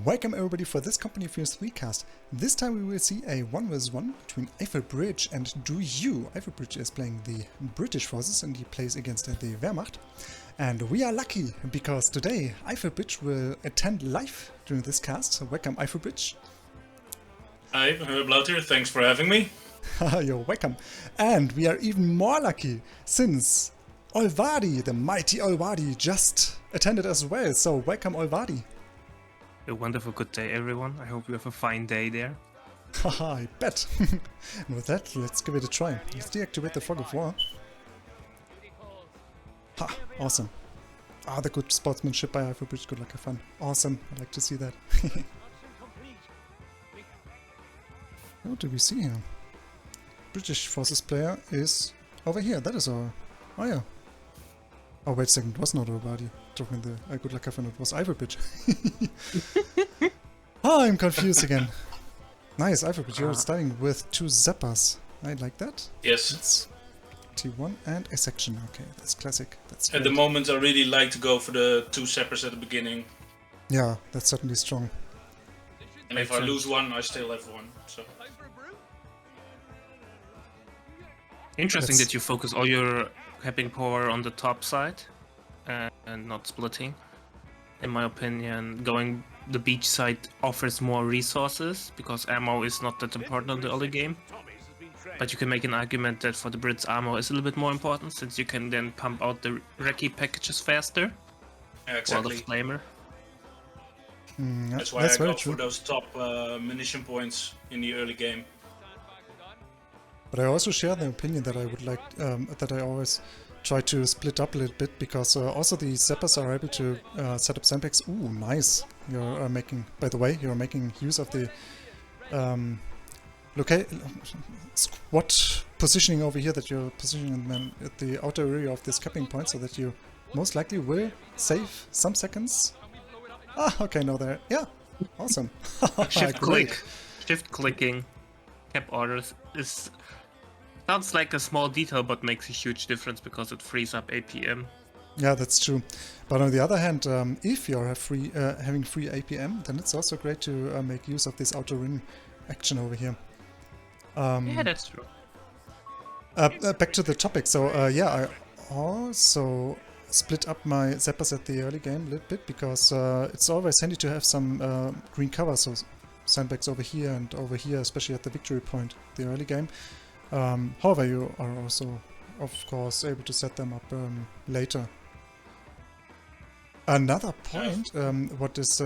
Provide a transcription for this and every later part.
Welcome everybody for this Company Fears 3 cast. This time we will see a 1v1 between Eijffelbridge and DouYu. Eijffelbridge is playing the British forces and he plays against the Wehrmacht. And we are lucky because today Eijffelbridge will attend live during this cast. So welcome Eijffelbridge. Hi, Blout here, thanks for having me. You're welcome. And we are even more lucky since Olvadi, the mighty Olvadi, just attended as well. So welcome Olvadi. A wonderful good day, everyone. I hope you have a fine day there. Haha, I bet. And with that, let's give it a try. Let's deactivate the Fog of War. Ha, awesome. Ah, the good sportsmanship by Eijffelbridge. Good luck, have fun. Awesome, I like to see that. What do we see here? British forces player is over here. That is our... Oh yeah. Oh wait a second, it was not Olvadi. Talking the good luck, have fun. It was Eijffelbridge. Oh, I'm confused again. Nice, Eijffelbridge. You're starting with 2 Zappas. I like that. Yes. That's T1 and a section. Okay, that's classic. That's at the moment I really like to go for the 2 Zappers at the beginning. Yeah, that's certainly strong. And if I lose one, I still have one. So. Interesting that you focus all your capping power on the top side and not splitting. In my opinion, going the beach side offers more resources because ammo is not that important on the early game. But you can make an argument that for the Brits ammo is a little bit more important since you can then pump out the recce packages faster. Yeah, exactly. Or the flamer. That's why I go for those top munition points in the early game. But I also share the opinion that I would like, that I always try to split up a little bit because also the Zappers are able to set up sandbags. Ooh, nice. You're making, by the way, you're making use of the squat positioning over here, that you're positioning them at the outer area of this capping point so that you most likely will save some seconds. Ah, okay, no there. Yeah, awesome. Shift clicking cap orders is... Sounds like a small detail, but makes a huge difference because it frees up APM. Yeah, that's true. But on the other hand, if you're having free APM, then it's also great to make use of this outer ring action over here. Yeah, that's true. Back to the topic. So yeah, I also split up my Zappers at the early game a little bit because it's always handy to have some green cover, so sandbags over here and over here, especially at the victory point, the early game. However, you are also, of course, able to set them up later. Another point, what is,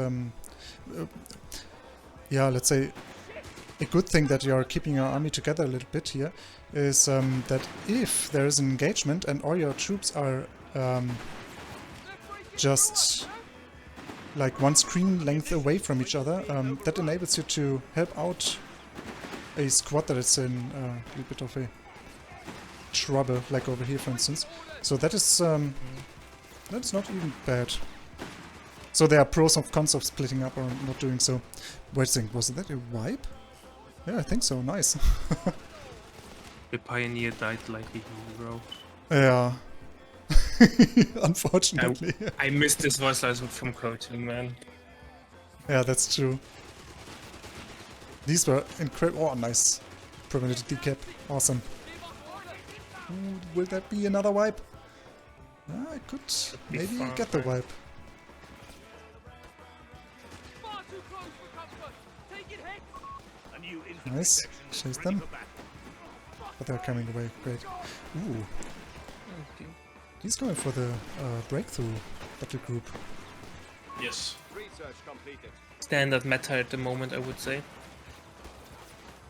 yeah, let's say, a good thing that you are keeping your army together a little bit here, is that if there is an engagement and all your troops are just like one screen length away from each other, that enables you to help out a squad that is in a little bit of a trouble, like over here for instance. So that is that's not even bad. So there are pros and cons of splitting up or not doing so. Wait a second, was that a wipe? Yeah, I think so, nice. The Pioneer died like a hero. Yeah. Unfortunately. I missed this voice line from coaching, man. Yeah, that's true. These were incredible. Oh, nice. Prevented decap. Awesome. Ooh, will that be another wipe? I could maybe get the wipe. Nice. Chase them. But they're coming away. Great. Ooh. He's going for the breakthrough battle group. Yes. Standard meta at the moment, I would say.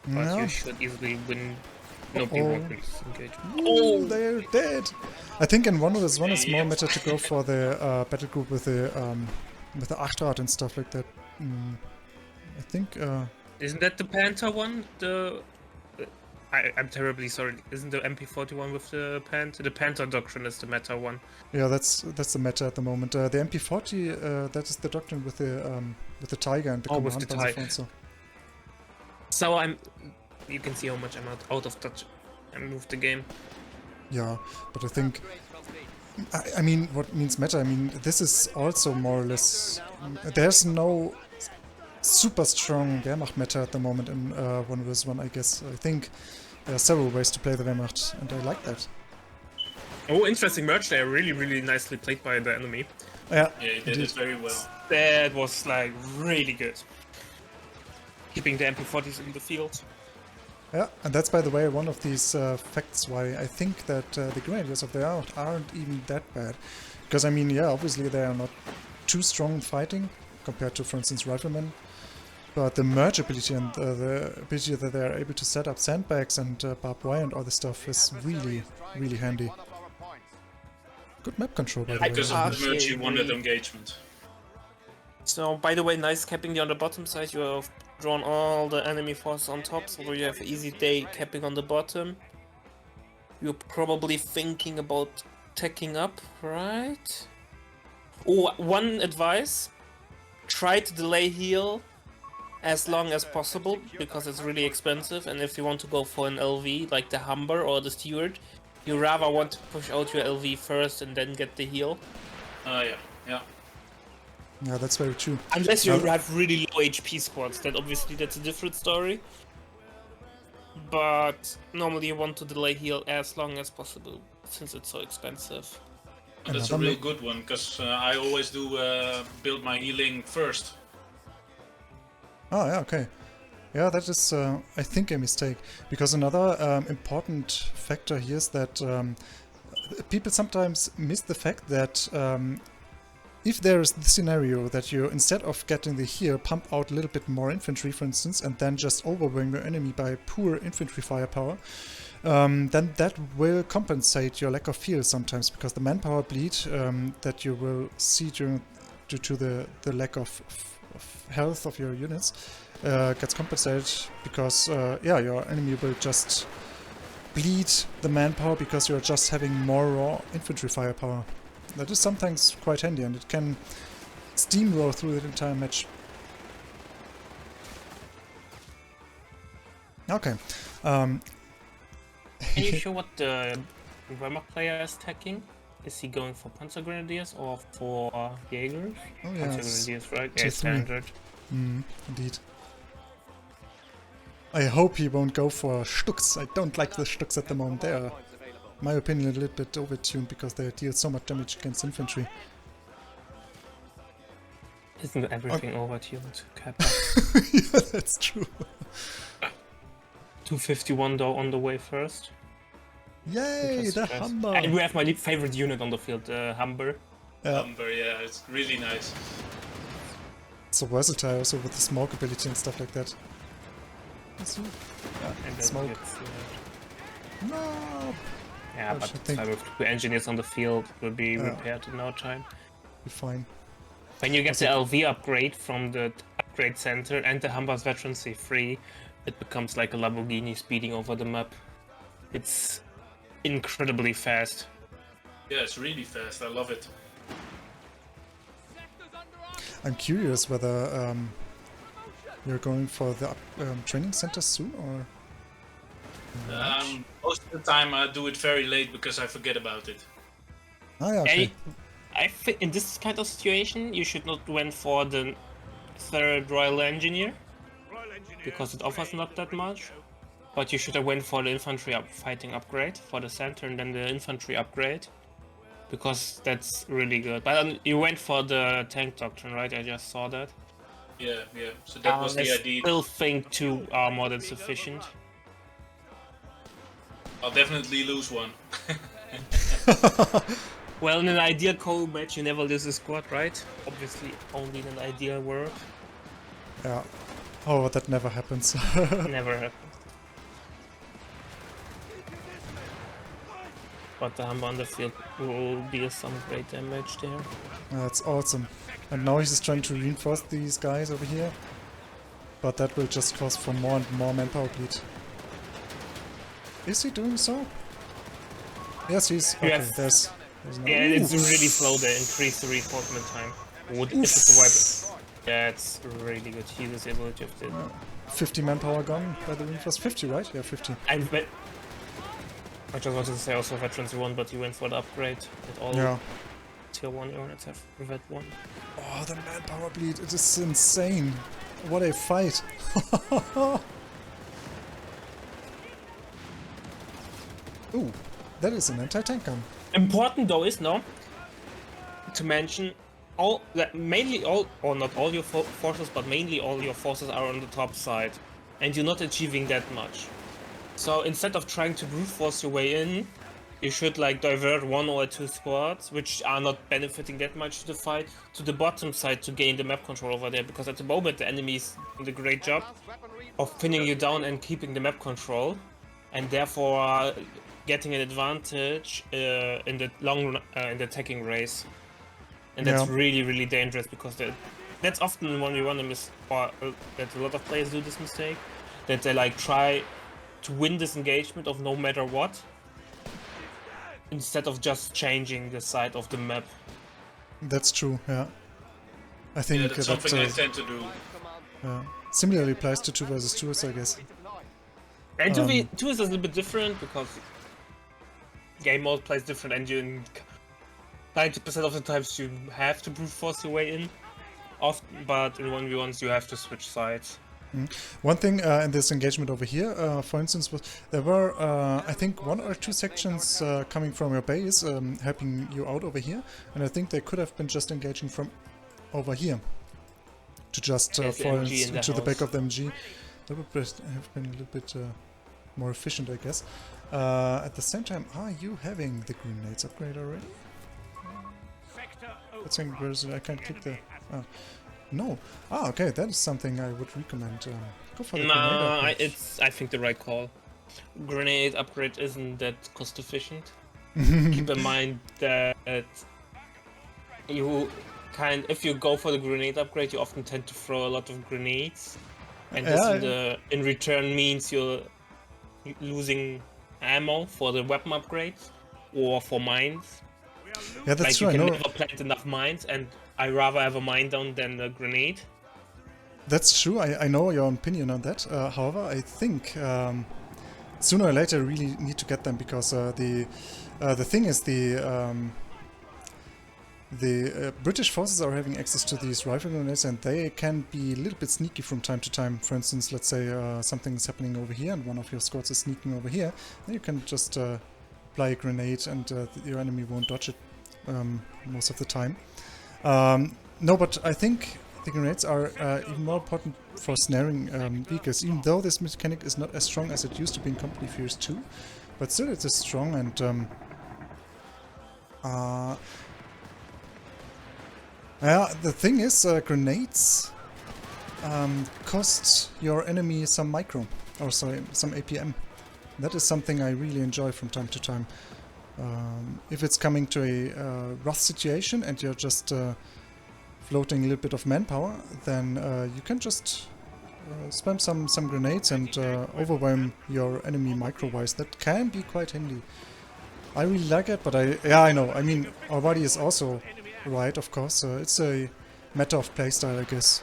But no. You should easily win. Nobody wants engage. Oh, they're dead! I think in 1v1 it's more meta to go for the battle group with the Achtrad and stuff like that. I think. Isn't that the Panther one? I'm terribly sorry. Isn't the MP41 with the Panther? The Panther doctrine is the meta one. Yeah, that's the meta at the moment. The MP40 that is the doctrine with the Tiger and the command with the Tiger. So you can see how much I'm out of touch. I moved the game. Yeah, but I think, I mean, what means meta? I mean, this is also more or less, there's no super strong Wehrmacht meta at the moment in 1 vs 1, I guess. I think there are several ways to play the Wehrmacht, and I like that. Oh, interesting merge there. Really, really nicely played by the enemy. Yeah, Yeah, he did it very well. That was like really good. Keeping the MP40s in the field. yeah, and that's, by the way, one of these facts why I think that the Grenadiers of the Art aren't even that bad. Because, I mean, yeah, obviously they are not too strong in fighting compared to, for instance, Riflemen. But the merge ability and the ability that they are able to set up sandbags and barbed wire and all this stuff is really, really handy. Good map control, by the way. Because of the merge, you won that engagement. So, by the way, nice capping on the bottom side. You have drawn all the enemy forces on top, so you have an easy day capping on the bottom. You're probably thinking about tacking up, right? Oh, one advice. Try to delay heal as long as possible, because it's really expensive, and if you want to go for an LV, like the Humber or the Steward, you rather want to push out your LV first and then get the heal. Yeah, yeah. Yeah, that's very true. Unless you have really low HP squads, then obviously that's a different story. But normally you want to delay heal as long as possible, since it's so expensive. And that's a real good one, because I always do build my healing first. Oh, yeah, okay. Yeah, that is, I think, a mistake. Because another important factor here is that people sometimes miss the fact that if there is the scenario that you, instead of getting the heal, pump out a little bit more infantry, for instance, and then just overwhelm your enemy by poor infantry firepower, then that will compensate your lack of heal sometimes, because the manpower bleed that you will see due to the lack of health of your units gets compensated because yeah, your enemy will just bleed the manpower because you're just having more raw infantry firepower. That is sometimes quite handy, and it can steamroll through the entire match. Okay. Can you show what the Wehrmacht player is attacking? Is he going for Panzer Grenadiers or for Jaegers? Oh, Panzer yes. Grenadiers, right? Tier Yeah, 3. standard. Indeed. I hope he won't go for Stuks. I don't like the Stuks at the moment. They are, in my opinion, a little bit overtuned because they deal so much damage against infantry. Isn't everything overtuned, Kappa? Yeah, that's true. 251 though on the way first. Yay, the Humber! And we have my favorite unit on the field, the Humber. Humber, yeah, it's really nice. So versatile also with the smoke ability and stuff like that. Let's see. And then Smoke. it's, No! yeah, I but should think- with 2 engineers on the field will be repaired in no time. Be fine. When you get the LV upgrade from the upgrade center and the Humber's veterancy free, it becomes like a Lamborghini speeding over the map. It's incredibly fast. Yeah, it's really fast. I love it. I'm curious whether you're going for the training center soon, or Most of the time I do it very late because I forget about it. oh yeah, okay. I think in this kind of situation, you should not went for the 3rd Royal Engineer, because it offers not that much. But you should have went for the infantry fighting upgrade for the center and then the infantry upgrade, because that's really good. But you went for the tank doctrine, right? I just saw that. Yeah, yeah. So that was the idea. I still think 2 are more than sufficient. I'll definitely lose one. Well, in an ideal co-match, you never lose a squad, right? Obviously, only in an ideal world. Yeah. Oh, that never happens. Never happens. But the Humber on the field will deal some great damage there. That's awesome. And now he's just trying to reinforce these guys over here. But that will just cause for more and more manpower bleed. Is he doing so? Yes, he's... Okay, Yes. there's no... Yeah, it's Ooh. really slow. They increase the reinforcement time. Would if it's a weapon. Yeah, it's really good. He was able to do it. 50 manpower gone by the reinforced. 50, right? Yeah, 50. I just wanted to say also veterans won, but he went for the upgrade. That all Yeah. tier 1 units have vet 1. Oh, the manpower bleed. It is insane. what a fight! Ooh, that is an anti-tank gun. Important though is now to mention all that mainly all or not all your forces, but mainly all your forces are on the top side, and you're not achieving that much. So instead of trying to brute force your way in, you should like divert 1 or 2 squads, which are not benefiting that much to the fight, to the bottom side to gain the map control over there, because at the moment the enemy is doing a great job of pinning you down and keeping the map control, and therefore getting an advantage in the long run, in the attacking race. And that's really dangerous, because that's often when we run that a lot of players do this mistake, that they like try to win this engagement of no matter what, instead of just changing the side of the map. That's true, yeah. I think Yeah, that's something I tend to do. Similarly applies to 2 versus 2s, I guess. And 2 is a little bit different, because game mode plays different, and you in 90% of the times you have to brute force your way in, often, but in 1v1s you have to switch sides. One thing in this engagement over here, for instance, was there were, I think, 1 or 2 sections coming from your base, helping you out over here, and I think they could have been just engaging from over here to just fall into the back of the MG. That would have been a little bit more efficient, I guess. At the same time, are you having the grenades upgrade already? Let's think, where is it? I can't click there. No. Okay, that is something I would recommend. Go for the grenade upgrade. I think the right call. Grenade upgrade isn't that cost efficient. Keep in mind that if you go for the grenade upgrade, you often tend to throw a lot of grenades, and this in return means you're losing ammo for the weapon upgrades or for mines. Yeah, that's like true. You can never plant enough mines, and I rather have a mine down than a grenade. That's true. I know your opinion on that. However, I think sooner or later you really need to get them, because the thing is the British forces are having access to these rifle grenades, and they can be a little bit sneaky from time to time. For instance, let's say something's happening over here and one of your squads is sneaking over here, then you can just apply a grenade and your enemy won't dodge it most of the time. No, but I think the grenades are even more important for snaring vehicles, even though this mechanic is not as strong as it used to be in Company Fears 2, but still it is strong. And yeah, the thing is, grenades cost your enemy some micro, or sorry, some APM. That is something I really enjoy from time to time. If it's coming to a rough situation and you're just floating a little bit of manpower, then you can just spam some grenades and overwhelm your enemy micro-wise. That can be quite handy. I really like it, but I know. I mean, Olvadi is also right, of course. It's a matter of playstyle, I guess.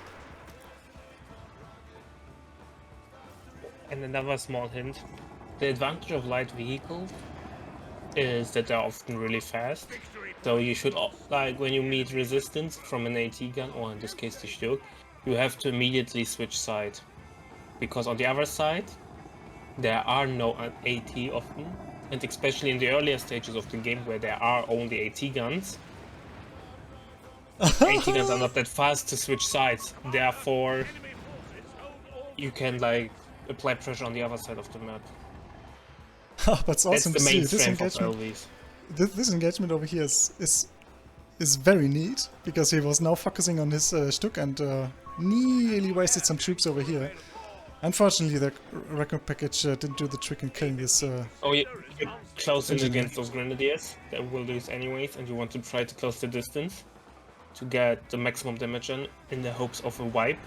And another small hint: the advantage of light vehicles is that they're often really fast. So you should, like, when you meet resistance from an AT gun, or in this case the Stuk, you have to immediately switch side, because on the other side there are no AT often, and especially in the earlier stages of the game where there are only AT guns. AT guns are not that fast to switch sides, therefore you can like apply pressure on the other side of the map. But it's awesome to see this engagement. This engagement over here is very neat, because he was now focusing on his Stuk and nearly wasted some troops over here. Unfortunately, the record package didn't do the trick in killing this. Oh, you're close in against those grenadiers. That will do this anyways, and you want to try to close the distance to get the maximum damage in the hopes of a wipe.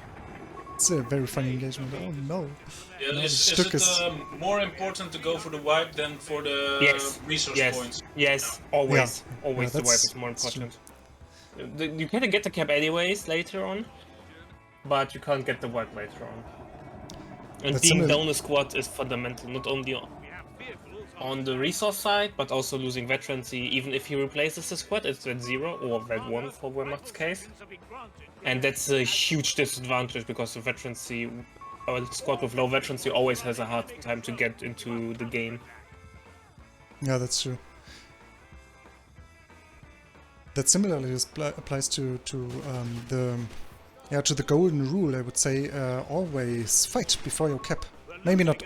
It's a very funny engagement. Oh no! Yeah, no, is it more important to go for the wipe than for the resource points? Yes, always. Yeah. Always the wipe is more important. You can get the cap anyways later on, but you can't get the wipe later on. And being down a squad is fundamental, not only on the resource side, but also losing veterancy. Even if he replaces the squad, it's at 0 or at 1 for Wehrmacht's case. And that's a huge disadvantage because the veterancy, or a squad with low veterancy always has a hard time to get into the game. Yeah, that's true. That similarly applies to the golden rule. I would say always fight before your cap. Maybe not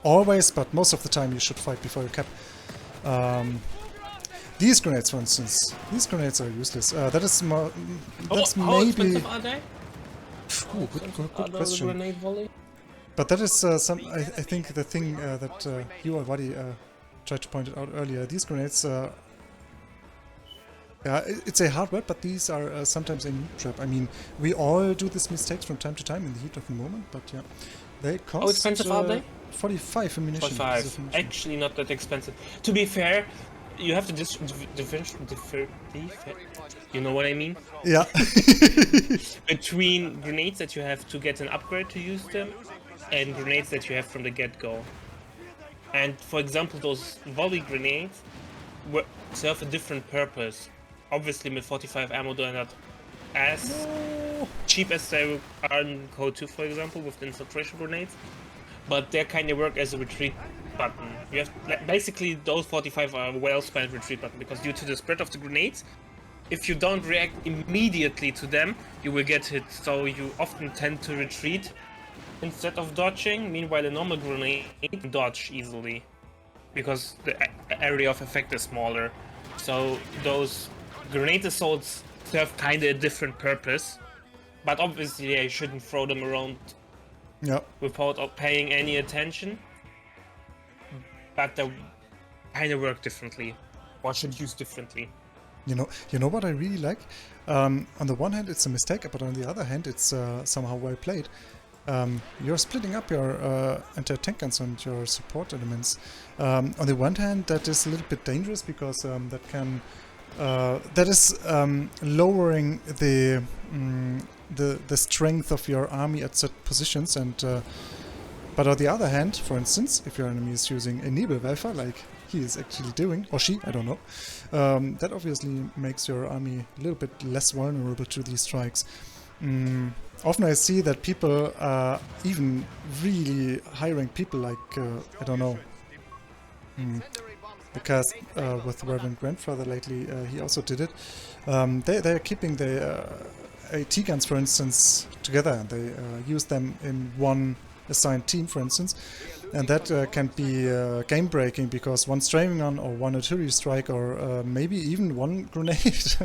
always, but most of the time you should fight before your cap. These grenades, for instance, these grenades are useless. That is more. That's How maybe. expensive are they? Ooh, good question. Grenade volley? But that is some. I think the thing that you Olvadi tried to point it out earlier. These grenades. Yeah, it's a hard word, but these are sometimes a noob trap. I mean, we all do these mistakes from time to time in the heat of the moment, but yeah, they cost. How expensive are they? 45 ammunition. 45. Actually, not that expensive. To be fair, you have to you know what I mean? Yeah. Between grenades that you have to get an upgrade to use them, and grenades that you have from the get-go. And for example, those volley grenades serve a different purpose. Obviously, with 45 ammo, they're not as cheap as they are in Code 2, for example, with the infiltration grenades. But they kind of work as a retreat button. You have basically those 45 are a well-spent retreat button because due to the spread of the grenades, if you don't react immediately to them, you will get hit. So you often tend to retreat instead of dodging. Meanwhile, a normal grenade can dodge easily because the area of effect is smaller. So those grenade assaults serve kind of a different purpose, but obviously I shouldn't throw them around without paying any attention. But they kind of work differently, or should use differently. You know what I really like? On the one hand, it's a mistake, but on the other hand, it's somehow well played. You're splitting up your anti-tank guns and your support elements. On the one hand, that is a little bit dangerous because that is lowering the strength of your army at certain positions. And but on the other hand, for instance, if your enemy is using a Nebelwerfer, like he is actually doing, or she, I don't know, that obviously makes your army a little bit less vulnerable to these strikes. Often I see that people are even really hiring people like, I don't know, because with Reverend Grandfather lately, he also did it. They're keeping the AT guns, for instance, together, and they use them in one assigned team, for instance, and that can be game-breaking because one strafing gun or one artillery strike or maybe even one grenade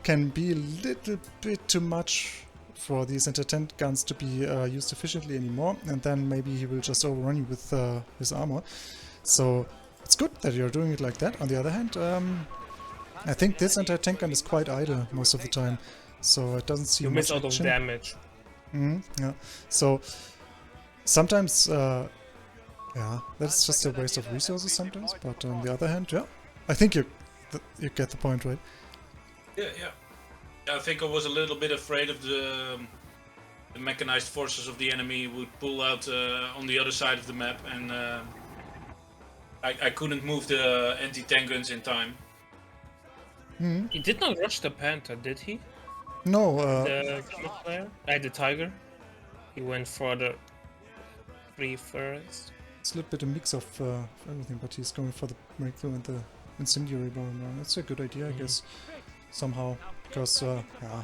can be a little bit too much for these anti-tank guns to be used efficiently anymore, and then maybe he will just overrun you with his armor. So it's good that you're doing it like that. On the other hand, I think this anti-tank gun is quite idle most of the time, so it doesn't see much out of action. damage. Yeah. So sometimes, yeah, that's just a waste of resources sometimes. But on the other hand, yeah, I think you get the point, right? Yeah. I think I was a little bit afraid of the mechanized forces of the enemy would pull out on the other side of the map, and I couldn't move the anti-tank guns in time. He did not rush the Panther, did he? No. The player? The Tiger. He went for the 3 first. It's a little bit a mix of everything, but he's going for the breakthrough and the incendiary bomb. That's a good idea, I guess, somehow. Because, yeah,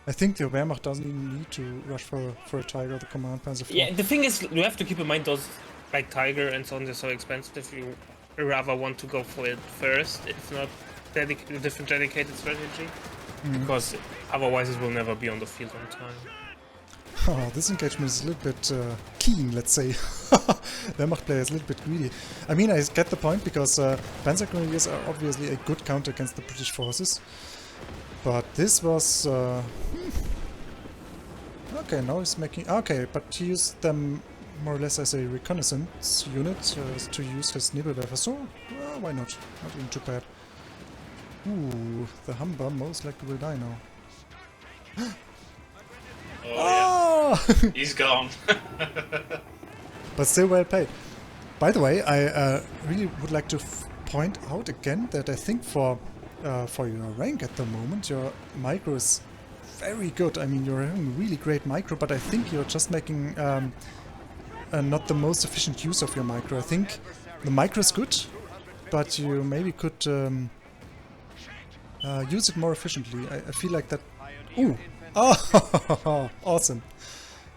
I think the Wehrmacht doesn't even need to rush for a Tiger, the Command Panzer IV. Yeah, the thing is, you have to keep in mind those, like Tiger and so on, they're so expensive if you rather want to go for it first. It's not a different dedicated strategy. Because otherwise it will never be on the field on time. Oh, this engagement is a little bit keen, let's say. Wehrmacht player is a little bit greedy. I mean, I get the point, because Panzer Grenadiers are obviously a good counter against the British forces. But this was... Okay, now he's making... Okay, but he used them more or less as a reconnaissance unit to use his Nebelwerfer. So, why not? Not even too bad. Ooh, the Humber most likely will die now. Oh, yeah. He's gone. But still well paid. By the way, I really would like to point out again that I think for your rank at the moment, your micro is very good. I mean, you're having really great micro, but I think you're just making not the most efficient use of your micro. I think the micro is good, but you maybe could use it more efficiently. I feel like that... Ooh! Oh, awesome!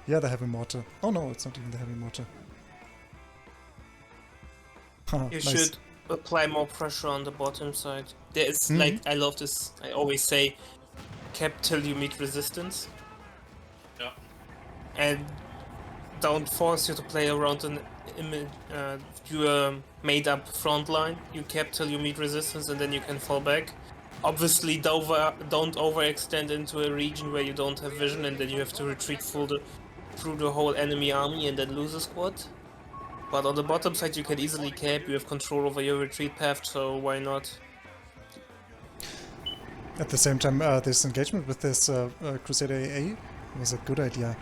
Yeah, the heavy mortar. Oh no, it's not even the heavy mortar. You Nice. should apply more pressure on the bottom side. There is like, I love this, I always say, cap till you meet resistance. Yeah. And don't force you to play around your made up front line. You cap till you meet resistance and then you can fall back. Obviously don't overextend into a region where you don't have vision and then you have to retreat through the whole enemy army and then lose a squad. But on the bottom side you can easily cap, you have control over your retreat path, so why not? At the same time, this engagement with this Crusader AA was a good idea.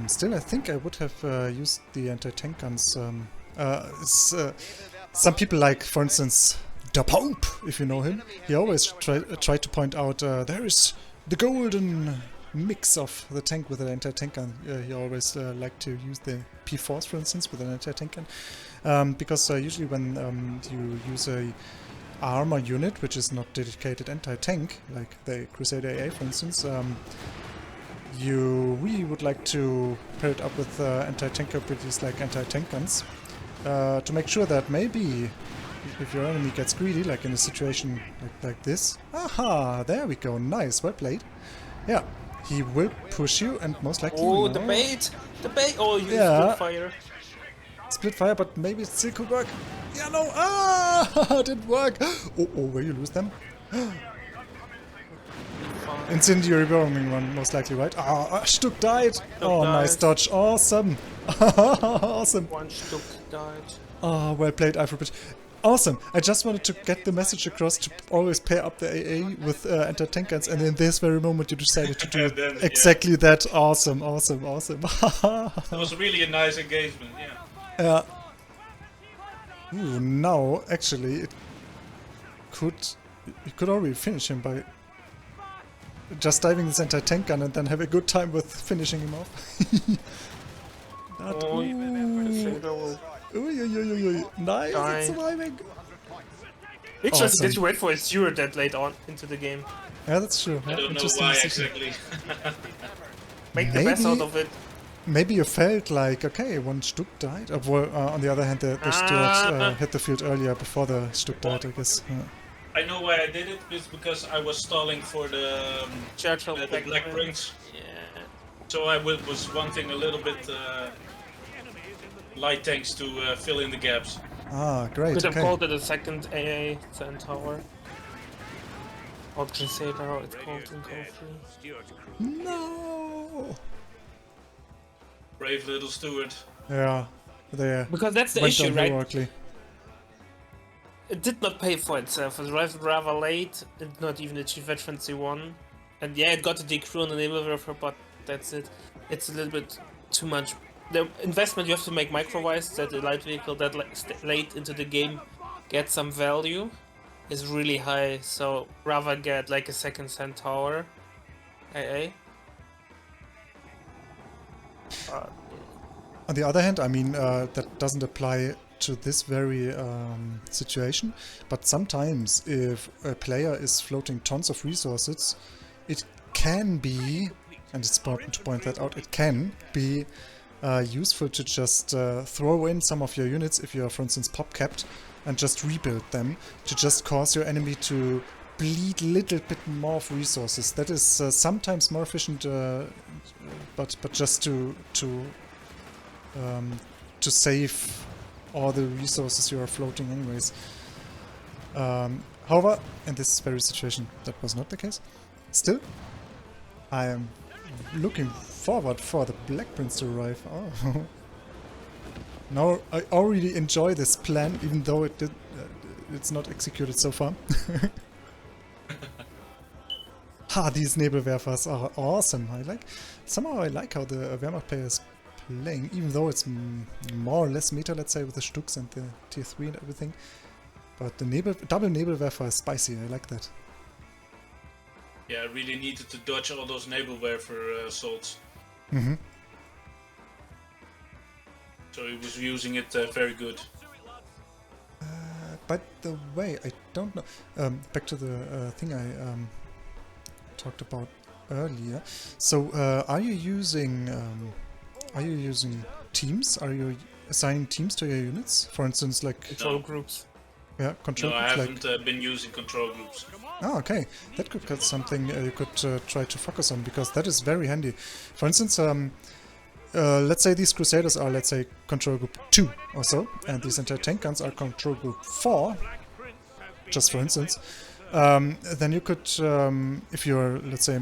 Still, I think I would have used the anti-tank guns. Some people like, for instance, the Pope, if you know him. He always try to point out there is the golden mix of the tank with an anti-tank gun. He always liked to use the P-Force, for instance, with an anti-tank gun. Because usually when you use a armor unit, which is not dedicated anti-tank, like the Crusader AA, for instance, you really would like to pair it up with anti-tank capabilities like anti-tank guns to make sure that maybe if your enemy gets greedy, like in a situation like this... Aha! There we go, nice, well played. Yeah, he will push you and most likely... Oh, no. the bait! The bait! Oh, you Yeah. split fire. Split fire, but maybe it still could work. Yeah, no! Ah! Didn't work! Oh, will you lose them? Incendiary bombing one, most likely, right? Ah, Stuck died! Oh, nice died. dodge. Awesome! Awesome! One Stuck died. Oh, well played, Eijffelbridge. Awesome! I just wanted to get the message across to always pair up the AA with anti-tank guns, and in this very moment you decided to do Then, exactly that. Awesome, awesome, awesome. It was really a nice engagement, yeah. Yeah. Ooh, now, actually, you could already finish him by just diving this anti-tank gun and then have a good time with finishing him off. That, Oh, ooh. Ooh, nice, Dying. it's surviving. Interesting Awesome. that you wait for a steward that late on into the game. Yeah, that's true. I Yeah, don't know interesting why decision. exactly. Make the best out of it. Maybe you felt like, okay, one Stuck died. Well, on the other hand, the Stuart hit the field earlier before the Stuck died, I guess. Yeah. I know why I did it, it's because I was stalling for the Churchill the Black Prince. Yeah. So I was wanting a little bit light tanks to fill in the gaps. Ah, great. Could have Okay. called it a second AA Centaur. Or Crusader, it's called in Call 3. No. Brave little steward. Yeah. They Because that's the went issue, down right? heroically. It did not pay for itself. It arrived rather late. It did not even achieve Veterancy 1. And yeah, it got a decrew on the naval warfare, but that's it. It's a little bit too much. The investment you have to make micro-wise, that a light vehicle that late into the game gets some value, is really high. So rather get like a second Centaur AA. On the other hand, I mean, that doesn't apply to this very situation, but sometimes if a player is floating tons of resources, it can be, and it's important to point that out, it can be useful to just throw in some of your units, if you're, for instance, pop-capped, and just rebuild them, to just cause your enemy to bleed a little bit more of resources. That is sometimes more efficient, but just to save all the resources you are floating anyways. However, in this very situation that was not the case. Still, I am looking forward for the Black Prince to arrive. Oh. Now I already enjoy this plan, even though it's not executed so far. Ha, these Nebelwerfers are awesome. Somehow I like how the Wehrmacht players playing, even though it's more or less meta, let's say, with the Stux and the tier 3 and everything. But the double Nebelwerfer is spicy, I like that. Yeah, I really needed to dodge all those Nebelwerfer assaults. Mm-hmm. So he was using it very good. By the way, I don't know. Back to the thing I talked about earlier. So, are you using teams? Are you assigning teams to your units? For instance, like Control groups. yeah, control No, I groups. haven't been using control groups. Oh, okay. That could be something you could try to focus on, because that is very handy. For instance, let's say these Crusaders are, let's say, control group 2 or so, and these anti-tank guns are control group 4, just for instance. Then you could, if you're, let's say,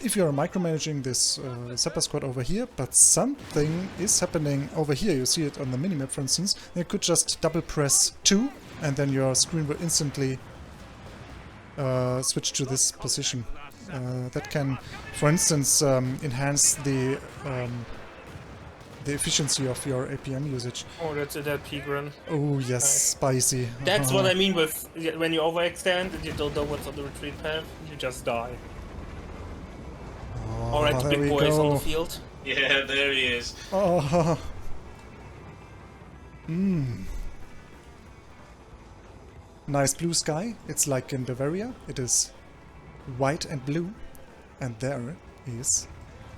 if you're micromanaging this Zappa squad over here, but something is happening over here, you see it on the minimap, for instance, then you could just double press 2, and then your screen will instantly switch to this position. That can, for instance, enhance the efficiency of your APM usage. Oh, that's that Pigran. Oh yes, Nice. spicy. That's what I mean with when you overextend and you don't know what's on the retreat path, you just die. Alright, the there we big boy is on go. the field. Yeah, there he is. Oh. Nice blue sky. It's like in Bavaria. It is white and blue. And there is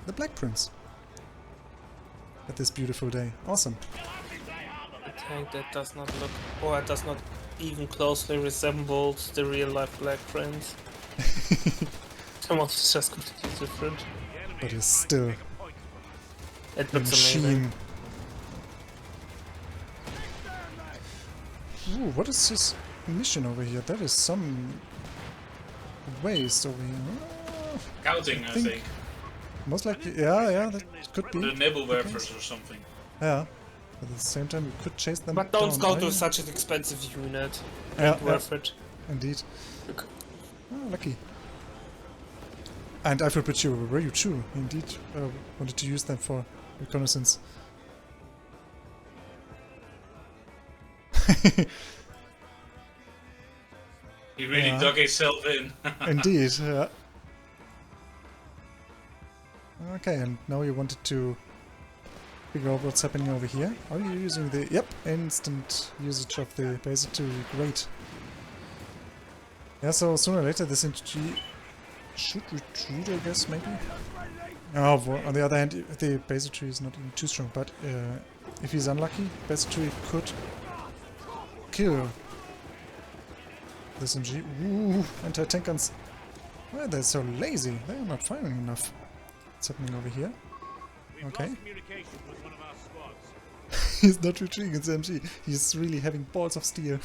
the Black Prince. At this beautiful day. Awesome. A tank that does not look, or does not even closely resemble the real life Black Prince. Someone is just completely different. But it's still It a looks amazing. machine. Ooh, what is this mission over here? That is some waste over here. Scouting, I think. Most likely, yeah, that could be. The Nebelwerfers or something. Yeah. But at the same time, we could chase them But don't down. scout with such an expensive unit. Yeah, Ain't worth it. Indeed. Oh, lucky. And Eijffelbridge, were you too? Indeed, wanted to use them for reconnaissance. He really Yeah. dug himself in. Indeed, yeah. Okay, and now you wanted to figure out what's happening over here. Are you using the... Yep, instant usage of the basically great. Yeah, so sooner or later this infantry should retreat, I guess, maybe? Oh, well, on the other hand, the basically is not even too strong, but if he's unlucky, basically could kill this MG. Ooh, anti-tank guns. Why they're so lazy? They're not firing enough. What's happening over here? Okay. He's not retreating, it's MG. He's really having balls of steel.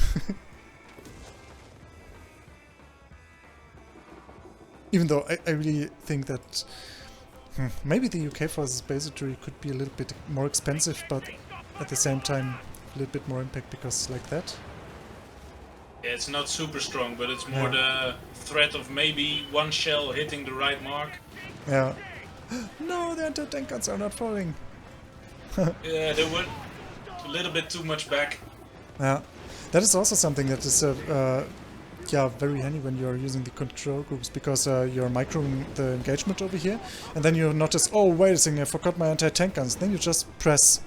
Even though I really think that maybe the UK forces basically could be a little bit more expensive, but at the same time a little bit more impact, because like that. Yeah, it's not super strong, but it's more the threat of maybe one shell hitting the right mark. Yeah. No, the anti-tank guns are not falling. Yeah, they were a little bit too much back. Yeah. That is also something that is yeah, very handy when you're using the control groups, because you're microing the engagement over here, and then you notice, oh wait a second, I forgot my anti-tank guns. Then you just press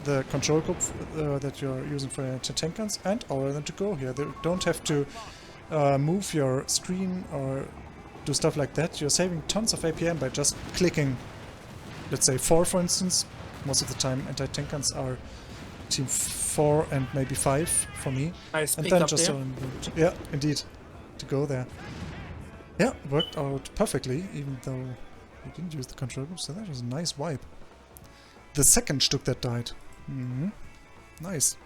the control group that you're using for anti-tank guns and order them to go here. They don't have to move your screen or do stuff like that. You're saving tons of APM by just clicking, let's say 4 for instance. Most of the time anti-tank guns are team 4 and maybe 5 for me. Nice And pick then up just there. yeah, indeed, to go there. Yeah, worked out perfectly, even though we didn't use the control group, so that was a nice wipe. The second Stück that died. Nice.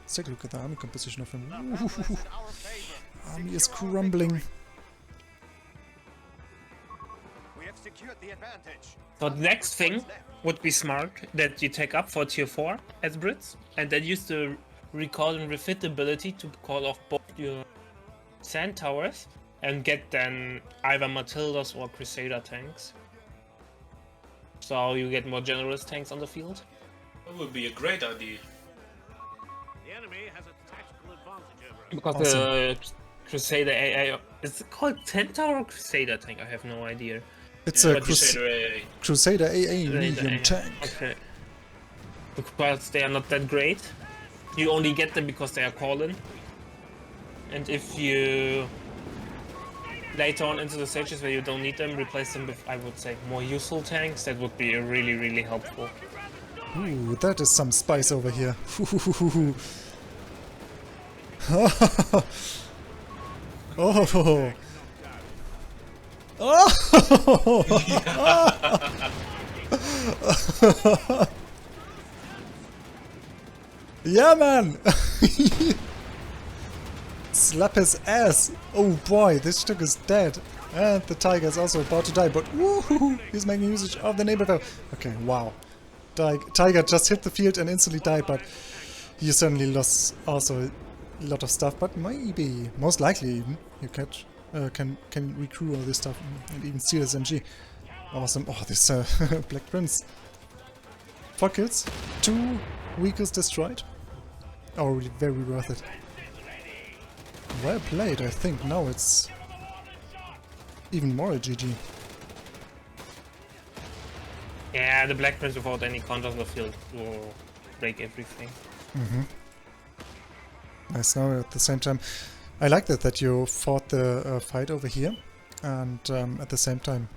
Let's take a look at the army composition of him. Ooh, army is crumbling. So the next thing would be smart that you take up for tier 4 as Brits, and then use the recall and refit ability to call off both your sand towers and get then either Matildas or Crusader tanks. so you get more generous tanks on the field. That would be a great idea. The enemy has a tactical advantage over us. Because Awesome. the Crusader AA, is it called Centaur or Crusader tank? I have no idea. It's Yeah, a but Crusader AA. Crusader AA Crusader medium AA. tank. Okay. Because they are not that great. You only get them because they are calling. And if you later on into the stages where you don't need them, replace them with, I would say, more useful tanks, that would be really, really helpful. Ooh, that is some spice over here. Oh. Oh. Yeah, man. Slap his ass. Oh boy, this chick is dead. And the tiger is also about to die, but woohoo, he's making usage of the neighborhood. Okay, wow. Tiger just hit the field and instantly died, but he certainly lost also a lot of stuff. But maybe, most likely even, you can recruit all this stuff and even steal his MG. Awesome. Oh, this Black Prince. 4 kills, 2 vehicles destroyed. Oh, really very worth it. Well played, I think. Now it's even more a GG. Yeah, the Black Prince without any counters on the field will break everything. Nice. Now at the same time, I like that you fought the fight over here, and at the same time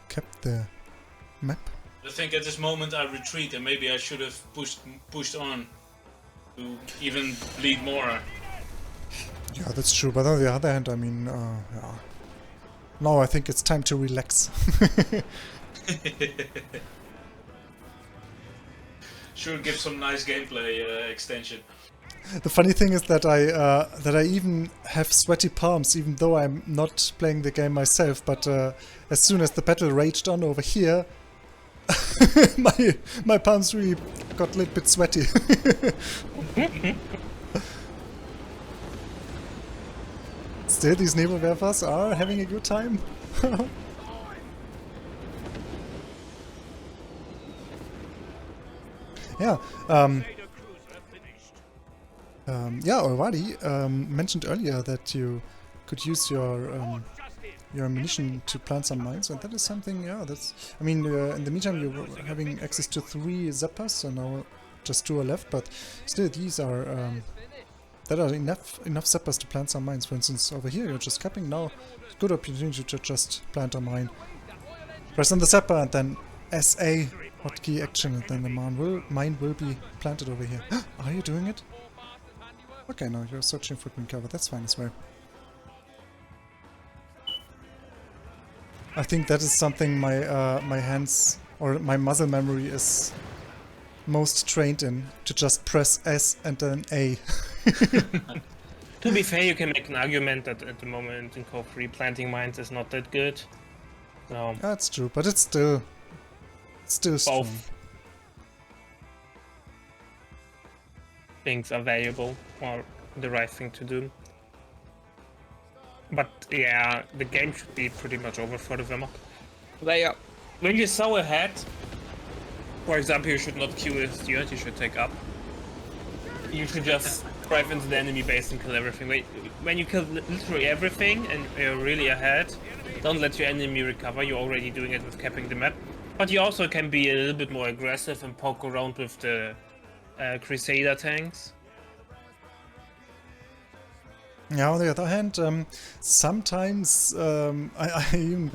kept the map. I think at this moment I retreat, and maybe I should have pushed on to even bleed more. Yeah, that's true. But on the other hand, I mean, yeah. Now I think it's time to relax. Should give some nice gameplay extension. The funny thing is that I even have sweaty palms, even though I'm not playing the game myself. But as soon as the battle raged on over here, my palms really got a little bit sweaty. Still, these Nebelwerfers are having a good time. Yeah. Yeah, Olvadi mentioned earlier that you could use your ammunition to plant some mines, and that is something. Yeah, that's. I mean, in the meantime, you're having access to 3 zappers, so now just 2 are left. But still, these are that are enough zappers to plant some mines. For instance, over here, you're just capping. Now, good opportunity to just plant a mine. Press on the zapper, and then SA hotkey action, and then the mine will be planted over here. Are you doing it? Okay, no, you're searching for green cover. That's fine as well. I think that is something my hands or my muscle memory is most trained in, to just press S and then A. To be fair, you can make an argument that at the moment in Code 3 planting mines is not that good. So That's true, but it's still strong. both things are valuable or the right thing to do. But yeah, the game should be pretty much over for the Wehrmacht. When you're so ahead, for example, you should not queue with unit, you should take up. You should just drive into the enemy base and kill everything. When you kill literally everything and you're really ahead, don't let your enemy recover, you're already doing it with capping the map. But you also can be a little bit more aggressive and poke around with the Crusader tanks. Yeah, on the other hand, sometimes I even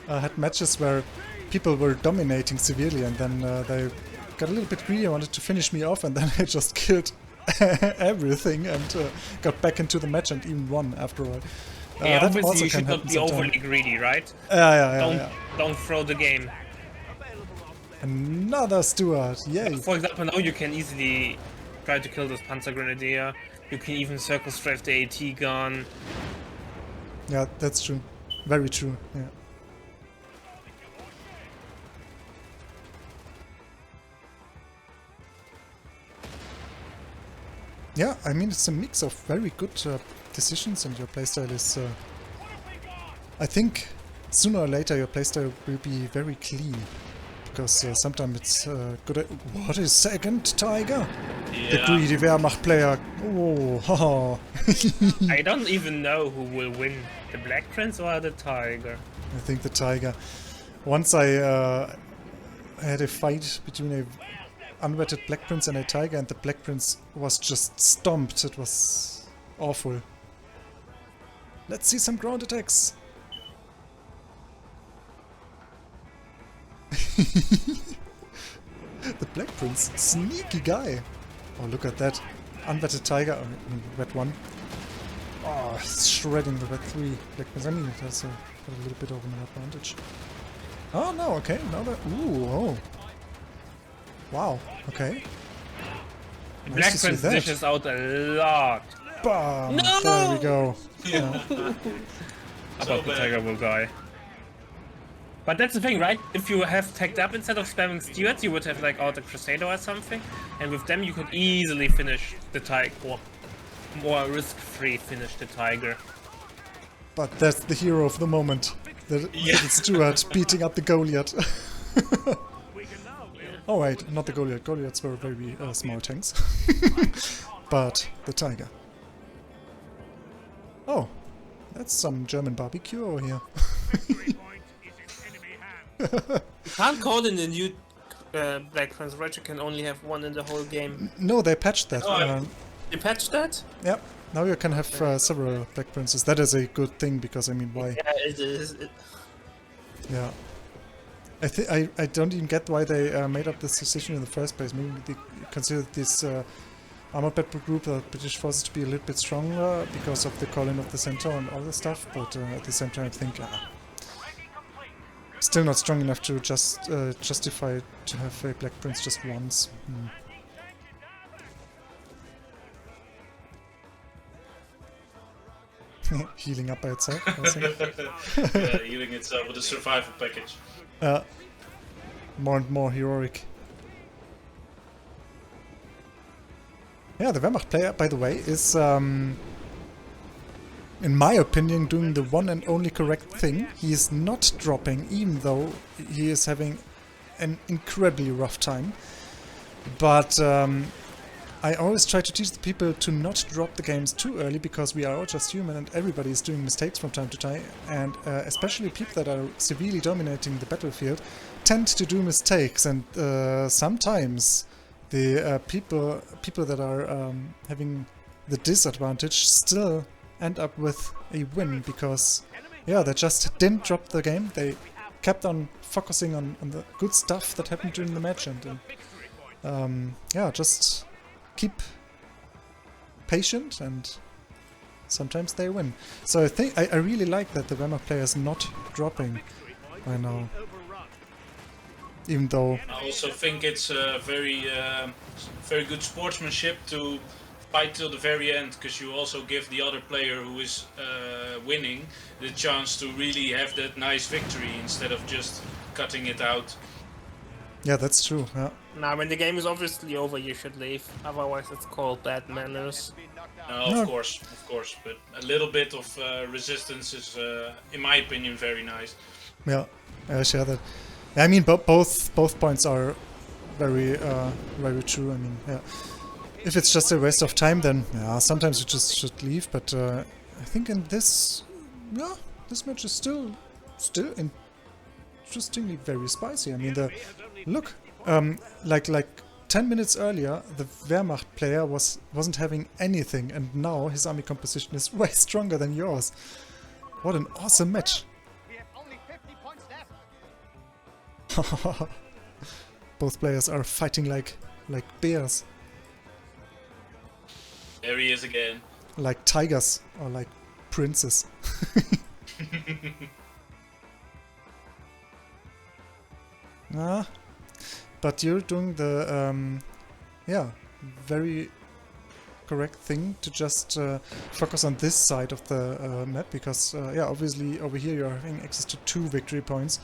had matches where people were dominating severely, and then they got a little bit greedy, wanted to finish me off, and then I just killed everything and got back into the match and even won after all. Yeah, that obviously also you can should not happen be sometimes. overly greedy, right? Yeah. Don't throw the game. Another Stuart, yay! For example, now you can easily try to kill this Panzer Grenadier. You can even circle strafe the AT gun. Yeah, that's true. Very true, yeah. Yeah, I mean, it's a mix of very good decisions, and your playstyle is... I think sooner or later your playstyle will be very clean. because sometimes it's good. What is second tiger? The Yeah. greedy Wehrmacht player. Oh, haha. I don't even know who will win, the Black Prince or the Tiger. I think the tiger. Once I had a fight between a unwetted Black Prince and a tiger, and the Black Prince was just stomped. It was awful. Let's see some ground attacks. The Black Prince, sneaky guy. Oh, look at that. Unwetted tiger, I mean, red one. Oh, shredding the red 3 Black Prince. I mean, it has got a little bit of an advantage. Oh, no, okay. Now that. Ooh, oh. Wow, okay. The Nice Black to see Prince that. dishes out a lot. Bam! No! There we go. Yeah. About the bad. Tiger will die. But that's the thing, right? If you have tagged up instead of spamming stewards, you would have like out a Crusader or something, and with them you could easily finish the Tiger, or more risk-free finish the Tiger. But that's the hero of the moment. The little Steward beating up the Goliath. Oh wait, not the Goliath. Goliaths were very small tanks. But the Tiger. Oh, that's some German barbecue over here. You can't call in the new Black Prince, right? You can only have one in the whole game. No, they patched that. You patched that? Yep. Now you can have several Black Princes. That is a good thing because I mean, why? Yeah, it is. Yeah. I don't even get why they made up this decision in the first place. Maybe they considered this armored battle group, the British forces, to be a little bit stronger because of the calling of the center and all the stuff. But at the same time, I think still not strong enough to just justify to have a Black Prince just once. Healing up by itself, I think. Yeah, healing itself with a survival package. More and more heroic. Yeah, the Wehrmacht player, by the way, is, in my opinion, doing the one and only correct thing. He is not dropping, even though he is having an incredibly rough time. But I always try to teach the people to not drop the games too early, because we are all just human and everybody is doing mistakes from time to time. And especially people that are severely dominating the battlefield tend to do mistakes, and sometimes the people that are having the disadvantage still end up with a win, because yeah, they just didn't drop the game. They kept on focusing on the good stuff that happened during the match, and yeah, just keep patient, and sometimes they win. So I think I really like that the Wehrmacht player is not dropping right now. Even though I also think it's very good sportsmanship to fight till the very end, because you also give the other player who is winning the chance to really have that nice victory instead of just cutting it out. yeah, that's true. Yeah. Now, when the game is obviously over, you should leave. Otherwise, it's called bad manners. Of course, but a little bit of resistance is, in my opinion, very nice. Yeah, I share that. I mean, both points are very very true. I mean, yeah, if it's just a waste of time, then yeah, sometimes you just should leave. But I think in this, yeah, this match is still interestingly very spicy. I mean, look, like 10 minutes earlier, the Wehrmacht player wasn't having anything, and now his army composition is way stronger than yours. What an awesome match! Both players are fighting like bears, There he is again. like tigers, or like princes. But you're doing the yeah, very correct thing to just focus on this side of the map, because yeah, obviously over here you're having access to 2 victory points.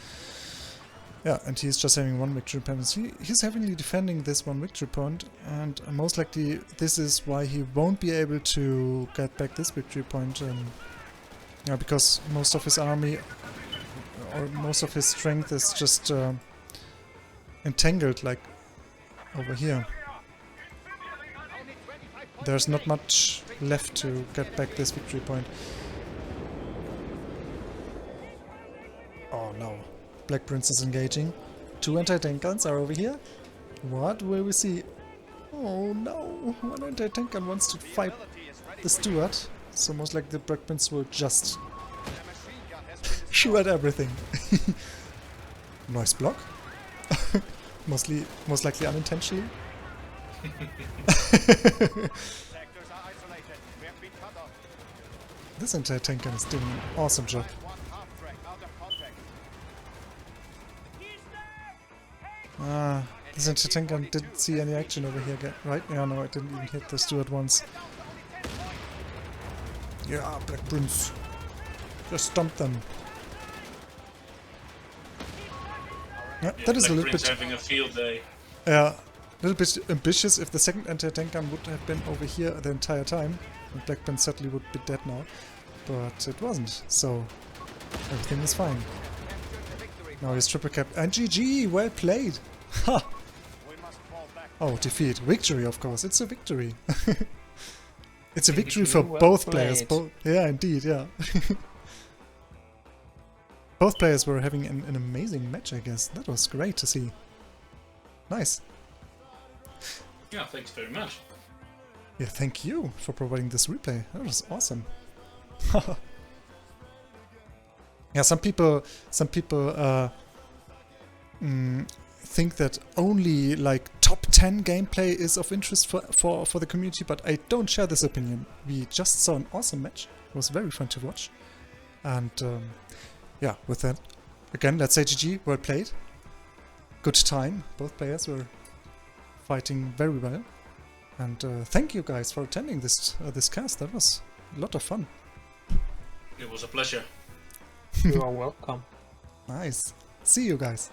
Yeah, and he's just having 1 victory point. He's heavily defending this 1 victory point, and most likely this is why he won't be able to get back this victory point. Yeah, because most of his army, or most of his strength, is just entangled like over here. There's not much left to get back this victory point. Oh no. Black Prince is engaging. 2 anti-tank guns are over here. What will we see? Oh no. 1 anti-tank gun wants to fight the steward. So most likely the Black Prince will just shoot at everything. Nice block. Most likely unintentionally. This anti-tank gun is doing an awesome job. This anti-tank gun didn't see any action over here, right? Yeah, no, it didn't even hit the steward once. Yeah, Black Prince. Just stomp them. Yeah, that is a little bit... having a field day. Yeah, a little bit ambitious. If the second anti-tank gun would have been over here the entire time, and Black Prince certainly would be dead now. But it wasn't, so everything is fine. Now he's triple cap and GG, well played! Ha! Oh, defeat. Victory, of course. It's a victory. It's a victory for Well both played. players. Yeah, indeed, yeah. Both players were having an amazing match, I guess. That was great to see. Nice. Yeah, thanks very much. Yeah, thank you for providing this replay. That was awesome. Yeah, some people think that only like top 10 gameplay is of interest for the community, but I don't share this opinion. We just saw an awesome match. It was very fun to watch. And yeah, with that, again, let's say GG, well played. Good time. Both players were fighting very well. And thank you guys for attending this cast. That was a lot of fun. It was a pleasure. You are welcome. Nice. See you guys.